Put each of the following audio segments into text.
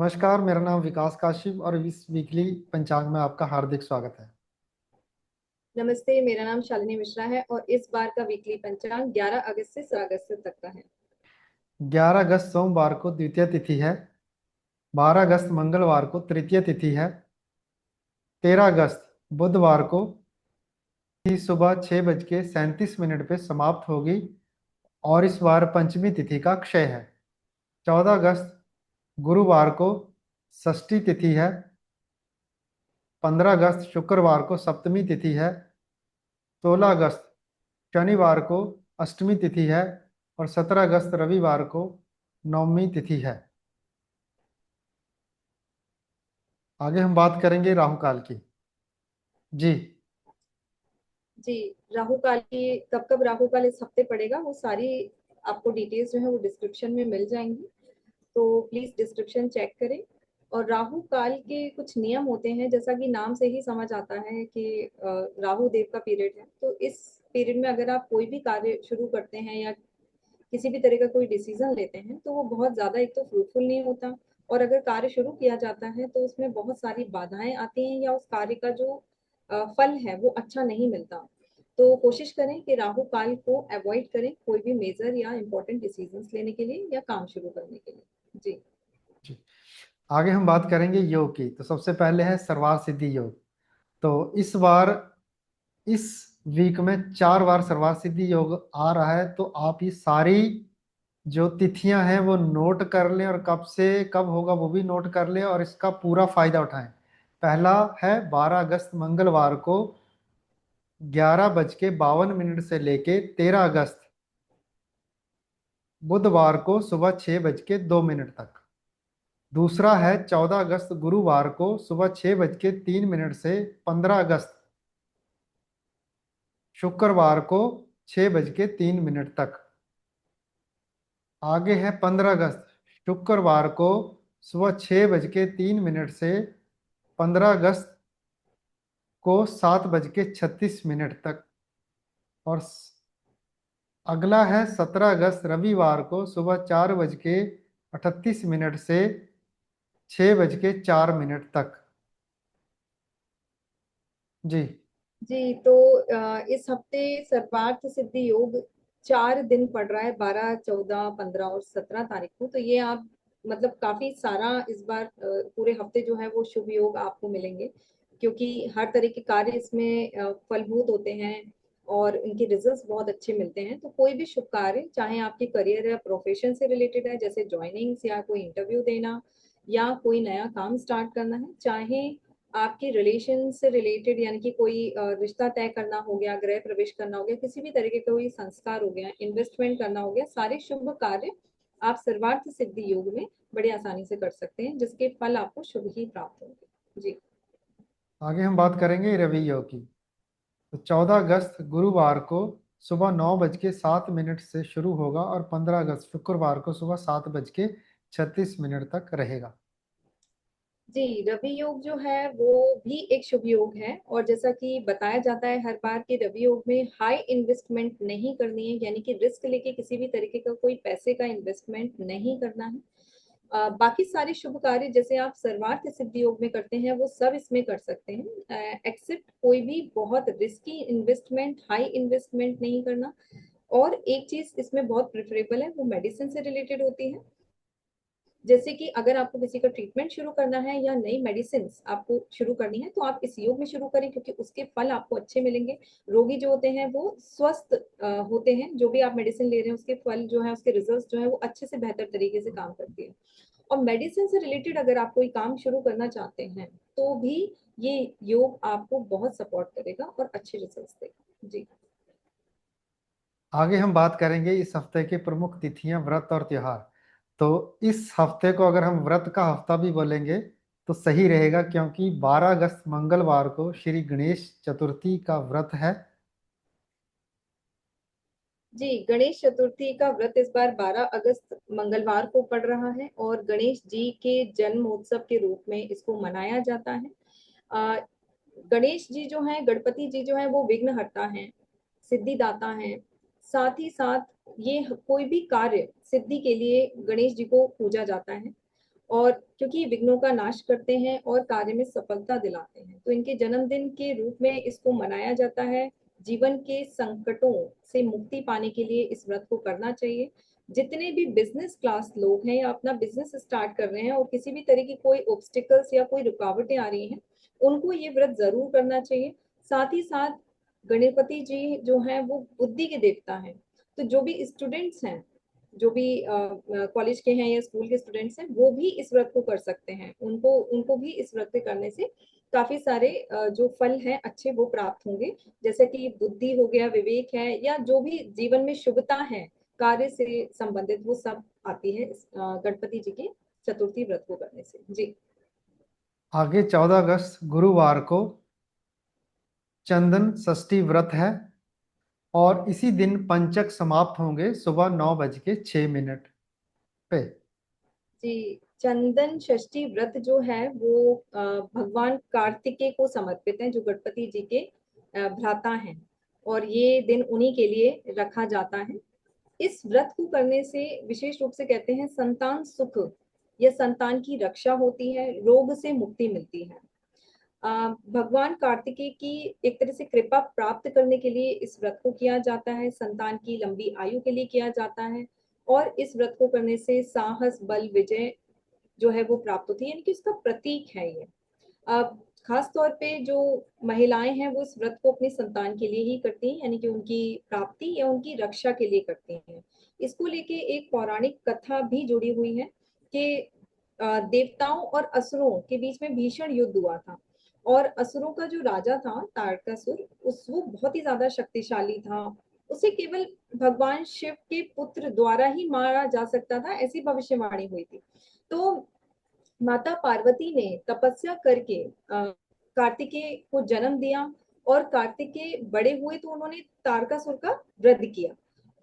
नमस्कार, मेरा नाम विकास काशिप और इस वीकली पंचांग में आपका हार्दिक स्वागत है। नमस्ते, मेरा नाम शालिनी मिश्रा है और इस बार का वीकली पंचांग 11 अगस्त से 17 अगस्त तक का है। 11 अगस्त सोमवार को द्वितीय तिथि है। 12 अगस्त मंगलवार को तृतीय तिथि है। 13 अगस्त बुधवार को ही सुबह 6:37 पे समाप्त होगी और इस बार पंचमी तिथि का क्षय है। 14 अगस्त गुरुवार को षष्ठी तिथि है। 15 अगस्त शुक्रवार को सप्तमी तिथि है। 16 अगस्त शनिवार को अष्टमी तिथि है और 17 अगस्त रविवार को नवमी तिथि है। आगे हम बात करेंगे राहु काल की। जी। जी, राहु काल की कब कब राहु काल इस हफ्ते पड़ेगा वो सारी आपको डिटेल्स जो है वो डिस्क्रिप्शन में मिल जाएंगी, तो प्लीज डिस्क्रिप्शन चेक करें। और राहु काल के कुछ नियम होते हैं, जैसा कि नाम से ही समझ आता है कि राहु देव का पीरियड है। तो इस पीरियड में अगर आप कोई भी कार्य शुरू करते हैं या किसी भी तरह का कोई डिसीजन लेते हैं तो वो बहुत ज्यादा एक तो फ्रूटफुल नहीं होता, और अगर कार्य शुरू किया जाता है तो उसमें बहुत सारी बाधाएं आती हैं या उस कार्य का जो फल है वो अच्छा नहीं मिलता। तो कोशिश करें कि राहु काल को अवॉइड करें कोई भी मेजर या इम्पोर्टेंट डिसीजंस लेने के लिए या काम शुरू करने के लिए। जी। जी। आगे हम बात करेंगे योग की। तो सबसे पहले है सर्वार्थ सिद्धि योग। तो इस बार इस वीक में 4 बार सर्वार्थ सिद्धि योग आ रहा है, तो आप ये सारी जो तिथियां हैं वो नोट कर लें और कब से कब होगा वो भी नोट कर लें और इसका पूरा फायदा उठाएं। पहला है 12 अगस्त मंगलवार को 11:52 से लेके 13 अगस्त बुधवार को सुबह 6:02 तक। दूसरा है 14 अगस्त गुरुवार को सुबह 6:03 से 15 अगस्त शुक्रवार को 6:03 तक। आगे है 15 अगस्त शुक्रवार को सुबह 6:03 से 15 अगस्त को 7:36 तक। और अगला है 17 अगस्त रविवार को सुबह 4:38 से 6:04 तक। जी। जी, तो इस हफ्ते सर्वार्थ सिद्धि योग 4 दिन पड़ रहा है, 12, 14, 15 और 17 तारीख को। तो ये आप मतलब काफी सारा इस बार पूरे हफ्ते जो है वो शुभ योग आपको मिलेंगे, क्योंकि हर तरह के कार्य इसमें फलभूत होते हैं और इनके रिजल्ट्स बहुत अच्छे मिलते हैं। तो कोई भी शुभ कार्य, चाहे आपके करियर या प्रोफेशन से रिलेटेड है, जैसे ज्वाइनिंग्स या कोई इंटरव्यू देना या कोई नया काम स्टार्ट करना है, चाहे आपके रिलेशन से रिलेटेड यानी कि कोई रिश्ता तय करना हो गया, गृह प्रवेश करना हो गया, किसी भी तरीके का कोई संस्कार हो गया, इन्वेस्टमेंट करना हो गया, सारे शुभ कार्य आप सर्वार्थ सिद्धि योग में बड़ी आसानी से कर सकते हैं, जिसके फल आपको शुभ ही प्राप्त होंगे। जी। आगे हम बात करेंगे रवि योग की। तो 14 अगस्त गुरुवार को सुबह 9:07 से शुरू होगा और 15 अगस्त शुक्रवार को सुबह 7:36 तक रहेगा। जी, रवि योग जो है वो भी एक शुभ योग है, और जैसा कि बताया जाता है हर बार कि रवि योग में हाई इन्वेस्टमेंट नहीं करनी है, यानी कि रिस्क लेके किसी भी तरीके का कोई पैसे का इन्वेस्टमेंट नहीं करना है। बाकी सारे शुभ कार्य जैसे आप सर्वार्थ सिद्धि योग में करते हैं वो सब इसमें कर सकते हैं, एक्सेप्ट कोई भी बहुत रिस्की इन्वेस्टमेंट, हाई इन्वेस्टमेंट नहीं करना। और एक चीज इसमें बहुत प्रेफरेबल है, वो मेडिसिन से रिलेटेड होती है। जैसे कि अगर आपको किसी का ट्रीटमेंट शुरू करना है या नई मेडिसिन आपको शुरू करनी है तो आप इस योग में शुरू करें, क्योंकि उसके फल आपको अच्छे मिलेंगे। रोगी जो होते हैं वो स्वस्थ होते हैं, जो भी आप मेडिसिन ले रहे हैं उसके फल जो है, उसके रिजल्ट जो है वो अच्छे से बेहतर तरीके से काम करती है। और मेडिसिन से रिलेटेड अगर आप कोई काम शुरू करना चाहते हैं तो भी ये योग आपको बहुत सपोर्ट करेगा और अच्छे रिजल्ट देगा। जी। आगे हम बात करेंगे इस हफ्ते की प्रमुख तिथियां, व्रत और त्योहार। तो इस हफ्ते को अगर हम व्रत का हफ्ता भी बोलेंगे तो सही रहेगा, क्योंकि 12 अगस्त मंगलवार को श्री गणेश चतुर्थी का व्रत है। जी, गणेश चतुर्थी का व्रत इस बार 12 अगस्त मंगलवार को पड़ रहा है और गणेश जी के जन्म उत्सव के रूप में इसको मनाया जाता है। अ, गणेश जी जो हैं, गणपति जी जो हैं वो विघ्नहर्ता हैं, सिद्धिदाता हैं। साथ ही साथ ये कोई भी कार्य सिद्धि के लिए गणेश जी को पूजा जाता है। और क्योंकि ये विघ्नों का नाश करते हैं और कार्य में सफलता दिलाते हैं, तो इनके जन्मदिन के रूप में इसको मनाया जाता है। जीवन के संकटों से मुक्ति पाने के लिए इस व्रत को करना चाहिए। जितने भी बिजनेस क्लास लोग हैं या अपना बिजनेस स्टार्ट कर रहे हैं और किसी भी तरह की कोई ऑब्स्टिकल्स या कोई रुकावटें आ रही हैं, उनको ये व्रत जरूर करना चाहिए। साथ ही साथ गणपति जी जो हैं वो बुद्धि के देवता हैं, तो जो भी स्टूडेंट्स हैं, जो भी कॉलेज के हैं या स्कूल के स्टूडेंट्स हैं, वो भी इस व्रत को कर सकते हैं। उनको उनको भी इस व्रत के करने से काफी सारे जो फल हैं अच्छे वो प्राप्त होंगे, जैसे कि बुद्धि हो गया, विवेक है, या जो भी जीवन में शुभता है कार्य से संबंधित, वो सब आती है गणपति जी के चतुर्थी व्रत को करने से। जी। आगे 14 अगस्त गुरुवार को चंदन षष्ठी व्रत है और इसी दिन पंचक समाप्त होंगे सुबह 9:06 पे। जी, चंदन षष्ठी व्रत जो है वो भगवान कार्तिकेय को समर्पित है, जो गणपति जी के भ्राता हैं, और ये दिन उन्हीं के लिए रखा जाता है। इस व्रत को करने से विशेष रूप से कहते हैं संतान सुख या संतान की रक्षा होती है, रोग से मुक्ति मिलती है। भगवान कार्तिकेय की एक तरह से कृपा प्राप्त करने के लिए इस व्रत को किया जाता है, संतान की लंबी आयु के लिए किया जाता है, और इस व्रत को करने से साहस, बल, विजय जो है वो प्राप्त होती है, यानी कि उसका प्रतीक है ये। अब खास तौर पे जो महिलाएं हैं वो इस व्रत को अपनी संतान के लिए ही करती हैं, यानी कि उनकी प्राप्ति या उनकी रक्षा के लिए करती हैं। इसको लेके एक पौराणिक कथा भी जुड़ी हुई है कि देवताओं और असुरों के बीच में भीषण युद्ध हुआ था, और असुरों का जो राजा था तारकासुर, उस वो बहुत ही ज्यादा शक्तिशाली था। उसे केवल भगवान शिव के पुत्र द्वारा ही मारा जा सकता था, ऐसी भविष्यवाणी हुई थी। तो माता पार्वती ने तपस्या करके कार्तिकेय को जन्म दिया, और कार्तिकेय बड़े हुए तो उन्होंने तारकासुर का वध किया,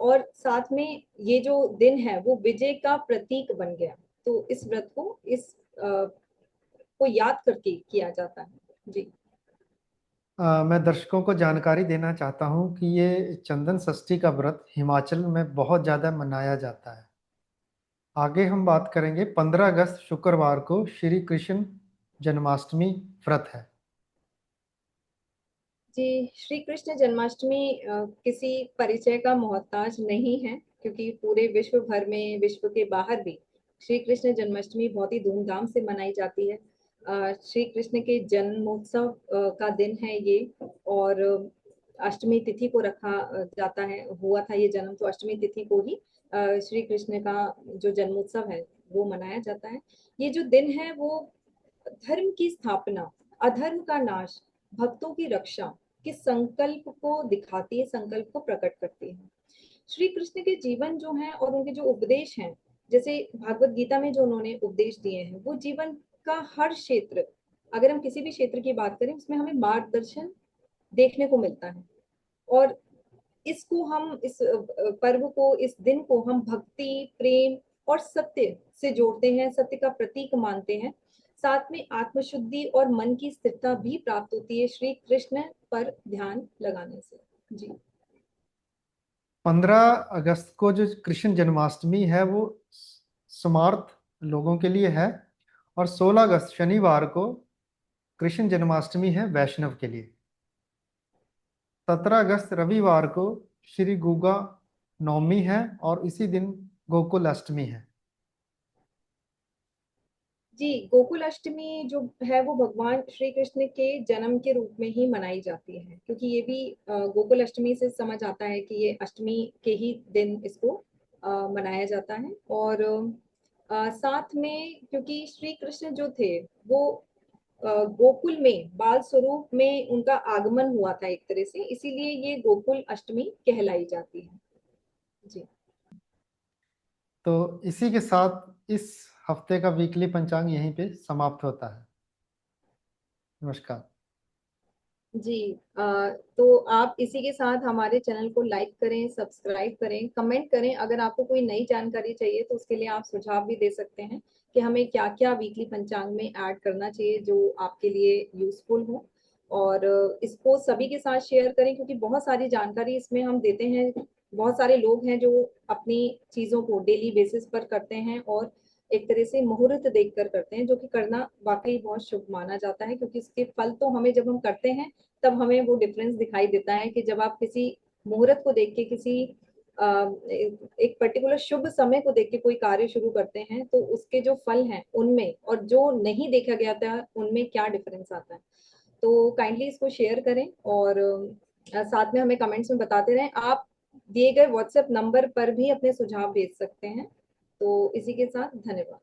और साथ में ये जो दिन है वो विजय का प्रतीक बन गया। तो इस व्रत को को याद करके किया जाता है। जी। मैं दर्शकों को जानकारी देना चाहता हूँ कि ये चंदन षष्ठी का व्रत हिमाचल में बहुत ज़्यादा मनाया जाता है। आगे हम बात करेंगे 15 अगस्त शुक्रवार को श्री कृष्ण जन्माष्टमी व्रत है। जी, श्री कृष्ण जन्माष्टमी किसी परिचय का मोहताज नहीं है, क्योंकि पूरे विश्व भर में, विश्व के बाहर भी श्री कृष्ण जन्माष्टमी बहुत ही धूमधाम से मनाई जाती है। श्री कृष्ण के जन्मोत्सव का दिन है ये, और अष्टमी तिथि को रखा जाता है। हुआ था ये जन्म तो अष्टमी तिथि को ही श्री कृष्ण का जो जन्मोत्सव है वो मनाया जाता है। ये जो दिन है वो धर्म की स्थापना, अधर्म का नाश, भक्तों की रक्षा के संकल्प को दिखाती है, संकल्प को प्रकट करती है। श्री कृष्ण के जीवन जो है और उनके जो उपदेश हैं, जैसे भागवत गीता में जो उन्होंने उपदेश दिए हैं, वो जीवन का हर क्षेत्र, अगर हम किसी भी क्षेत्र की बात करें उसमें हमें मार्गदर्शन देखने को मिलता है। और इसको हम इस पर्व को, इस दिन को हम भक्ति, प्रेम और सत्य से जोड़ते हैं, सत्य का प्रतीक मानते हैं। साथ में आत्मशुद्धि और मन की स्थिरता भी प्राप्त होती है श्री कृष्ण पर ध्यान लगाने से। जी। 15 अगस्त को जो कृष्ण जन्माष्टमी है वो स्मार्त लोगों के लिए है, और 16 अगस्त शनिवार को कृष्ण जन्माष्टमी है वैष्णव के लिए। 17 अगस्त रविवार को श्री गुगा नवमी है और इसी दिन गोकुल अष्टमी है। जी, गोकुल अष्टमी जो है वो भगवान श्री कृष्ण के जन्म के रूप में ही मनाई जाती है, क्योंकि ये भी गोकुल अष्टमी से समझ आता है कि ये अष्टमी के ही दिन इसको मनाया जाता है। और साथ में क्योंकि श्री कृष्ण जो थे वो गोकुल में बाल स्वरूप में उनका आगमन हुआ था एक तरह से, इसीलिए ये गोकुल अष्टमी कहलाई जाती है। जी। तो इसी के साथ इस हफ्ते का वीकली पंचांग यहीं पे समाप्त होता है। नमस्कार। जी, तो आप इसी के साथ हमारे चैनल को लाइक करें, सब्सक्राइब करें, कमेंट करें। अगर आपको कोई नई जानकारी चाहिए तो उसके लिए आप सुझाव भी दे सकते हैं कि हमें क्या क्या वीकली पंचांग में ऐड करना चाहिए जो आपके लिए यूजफुल हो। और इसको सभी के साथ शेयर करें, क्योंकि बहुत सारी जानकारी इसमें हम देते हैं। बहुत सारे लोग हैं जो अपनी चीज़ों को डेली बेसिस पर करते हैं और एक तरह से मुहूर्त देखकर करते हैं, जो कि करना वाकई बहुत शुभ माना जाता है, क्योंकि इसके फल तो हमें जब हम करते हैं तब हमें वो डिफरेंस दिखाई देता है कि जब आप किसी मुहूर्त को देख के किसी एक पर्टिकुलर शुभ समय को देख के कोई कार्य शुरू करते हैं तो उसके जो फल हैं उनमें और जो नहीं देखा गया था उनमें क्या डिफरेंस आता है। तो काइंडली इसको शेयर करें और साथ में हमें कमेंट्स में बताते रहें। आप दिए गए व्हाट्सएप नंबर पर भी अपने सुझाव भेज सकते हैं। तो इसी के साथ धन्यवाद।